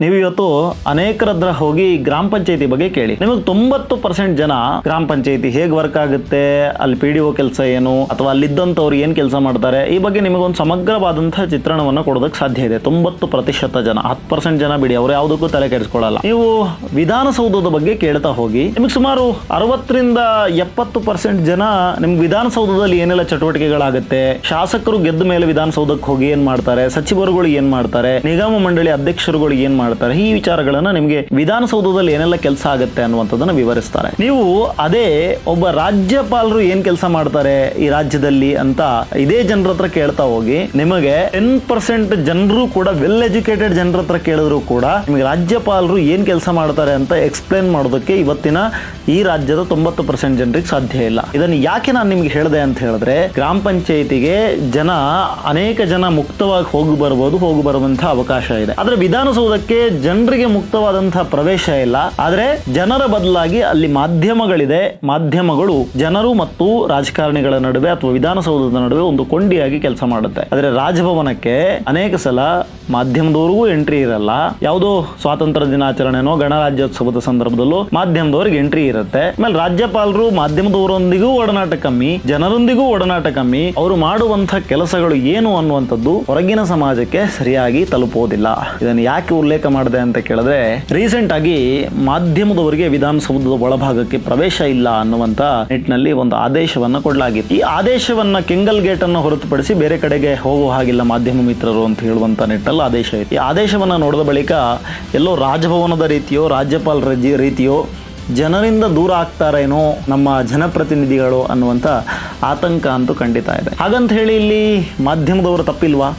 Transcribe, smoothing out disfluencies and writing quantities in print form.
ನೀವು ಇವತ್ತು ಅನೇಕರ ಹತ್ರ ಹೋಗಿ ಗ್ರಾಮ ಪಂಚಾಯತಿ ಬಗ್ಗೆ ಕೇಳಿ, ನಿಮಗೆ 90% ಜನ ಗ್ರಾಮ ಪಂಚಾಯತಿ ಹೇಗೆ ವರ್ಕ್ ಆಗುತ್ತೆ, ಅಲ್ಲಿ PDO ಕೆಲಸ ಏನು, ಅಥವಾ ಅಲ್ಲಿದ್ದಂಥವ್ರು ಏನು ಕೆಲಸ ಮಾಡ್ತಾರೆ, ಈ ಬಗ್ಗೆ ನಿಮಗೊಂದು ಸಮಗ್ರವಾದಂತಹ ಚಿತ್ರಣವನ್ನು ಕೊಡೋದಕ್ಕೆ ಸಾಧ್ಯ ಇದೆ. 90% ಜನ, 10% ಜನ ಬಿಡಿ, ಅವ್ರು ಯಾವುದಕ್ಕೂ ತಲೆ ಕೆಡಿಸ್ಕೊಳ್ಳಲ್ಲ. ನೀವು ವಿಧಾನಸೌಧದ ಬಗ್ಗೆ ಕೇಳ್ತಾ ಹೋಗಿ, ನಿಮಗೆ ಸುಮಾರು 60-70% ಜನ ನಿಮ್ಗೆ ವಿಧಾನಸೌಧದಲ್ಲಿ ಏನೆಲ್ಲ ಚಟುವಟಿಕೆಗಳಾಗುತ್ತೆ, ಶಾಸಕರು ಗೆದ್ದ ಮೇಲೆ ವಿಧಾನಸೌಧಕ್ಕೆ ಹೋಗಿ ಏನ್ ಮಾಡ್ತಾರೆ, ಸಚಿವರುಗಳು ಏನ್ ಮಾಡ್ತಾರೆ, ನಿಗಮ ಮಂಡಳಿ ಅಧ್ಯಕ್ಷರುಗಳು ಏನ್ ಮಾಡ್ತಾರೆ, ಈ ವಿಚಾರಗಳನ್ನ ನಿಮಗೆ ವಿಧಾನಸೌಧದಲ್ಲಿ ಏನೆಲ್ಲ ಕೆಲಸ ಆಗುತ್ತೆ ಅನ್ನುವಂಥದ್ದನ್ನ ವಿವರಿಸ್ತಾರೆ. ನೀವು ಅದೇ ಒಬ್ಬ ರಾಜ್ಯಪಾಲರು ಏನ್ ಕೆಲಸ ಮಾಡ್ತಾರೆ ಈ ರಾಜ್ಯದಲ್ಲಿ ಅಂತ ಇದೇ ಜನರ ಹತ್ರ ಕೇಳ್ತಾ ಹೋಗಿ, ನಿಮಗೆ 10% ಜನರು ಕೂಡ, ವೆಲ್ ಎಜುಕೇಟೆಡ್ ಜನರ ಹತ್ರ ಕೇಳಿದ್ರು ಕೂಡ ನಿಮಗೆ ರಾಜ್ಯಪಾಲರು ಏನ್ ಕೆಲಸ ಮಾಡ್ತಾರೆ ಅಂತ ಎಕ್ಸ್ಪ್ಲೇನ್ ಮಾಡೋದಕ್ಕೆ ಇವತ್ತಿನ ಈ ರಾಜ್ಯದ 90% ಜನರಿಗೆ ಸಾಧ್ಯ ಇಲ್ಲ. ಇದನ್ನು ಯಾಕೆ ನಾನು ನಿಮ್ಗೆ ಹೇಳಿದೆ ಅಂತ ಹೇಳಿದ್ರೆ, ಗ್ರಾಮ ಪಂಚಾಯತಿಗೆ ಅನೇಕ ಜನ ಮುಕ್ತವಾಗಿ ಹೋಗಿ ಬರುವಂತಹ ಅವಕಾಶ ಇದೆ. ಆದ್ರೆ ವಿಧಾನಸೌಧಕ್ಕೆ ಜನರಿಗೆ ಮುಕ್ತವಾದಂತಹ ಪ್ರವೇಶ ಇಲ್ಲ. ಆದ್ರೆ ಜನರ ಬದಲಾಗಿ ಅಲ್ಲಿ ಮಾಧ್ಯಮಗಳಿದೆ. ಮಾಧ್ಯಮಗಳು ಜನರು ಮತ್ತು ರಾಜಕಾರಣಿಗಳ ನಡುವೆ ಅಥವಾ ವಿಧಾನಸೌಧದ ನಡುವೆ ಒಂದು ಕೊಂಡಿಯಾಗಿ ಕೆಲಸ ಮಾಡುತ್ತೆ. ಆದ್ರೆ ರಾಜಭವನಕ್ಕೆ ಅನೇಕ ಸಲ ಮಾಧ್ಯಮದವರಿಗೂ ಎಂಟ್ರಿ ಇರಲ್ಲ. ಯಾವುದೋ ಸ್ವಾತಂತ್ರ್ಯ ದಿನಾಚರಣೆನೋ ಗಣರಾಜ್ಯೋತ್ಸವದ ಸಂದರ್ಭದಲ್ಲೂ ಮಾಧ್ಯಮದವರಿಗೆ ಎಂಟ್ರಿ ಇರುತ್ತೆ. ಆಮೇಲೆ ರಾಜ್ಯಪಾಲರು ಮಾಧ್ಯಮದವರೊಂದಿಗೂ ಒಡನಾಟ ಕಮ್ಮಿ, ಜನರೊಂದಿಗೂ ಒಡನಾಟ ಕಮ್ಮಿ. ಅವರು ಮಾಡುವಂತಹ ಕೆಲಸಗಳು ಏನು ಅನ್ನುವಂಥದ್ದು ಹೊರಗಿನ ಸಮಾಜಕ್ಕೆ ಸರಿಯಾಗಿ ತಲುಪೋದಿಲ್ಲ. ಇದನ್ನು ಯಾಕೆ ಉಲ್ಲೇಖ ಮಾಡಿದೆ ಅಂತ ಕೇಳಿದ್ರೆ, ರೀಸೆಂಟ್ ಆಗಿ ಮಾಧ್ಯಮದವರಿಗೆ ವಿಧಾನಸೌಧದ ಒಳಭಾಗಕ್ಕೆ ಪ್ರವೇಶ ಇಲ್ಲ ಅನ್ನುವಂತ ನಿಟ್ಟಿನಲ್ಲಿ ಒಂದು ಆದೇಶವನ್ನ ಕೊಡಲಾಗಿತ್ತು. ಈ ಆದೇಶವನ್ನ ಕೆಂಗಲ್ ಗೇಟ್ ಅನ್ನು ಹೊರತುಪಡಿಸಿ ಬೇರೆ ಕಡೆಗೆ ಹೋಗುವ ಹಾಗಿಲ್ಲ ಮಾಧ್ಯಮ ಮಿತ್ರರು ಅಂತ ಹೇಳುವಂತ ನಿಟ್ಟಲ್ಲಿ ಆದೇಶ ಇತ್ತು. ಈ ಆದೇಶವನ್ನ ನೋಡಿದ ಬಳಿಕ ಎಲ್ಲೋ ರಾಜಭವನದ ರೀತಿಯೋ ರಾಜ್ಯಪಾಲರ ರೀತಿಯೋ ಜನರಿಂದ ದೂರ ಆಗ್ತಾರೇನೋ ನಮ್ಮ ಜನಪ್ರತಿನಿಧಿಗಳು ಅನ್ನುವಂಥ ಆತಂಕ ಅಂತೂ ಖಂಡಿತ ಇದೆ. ಹಾಗಂತ ಹೇಳಿ ಇಲ್ಲಿ ಮಾಧ್ಯಮದವರು ತಪ್ಪಿಲ್ವಾ?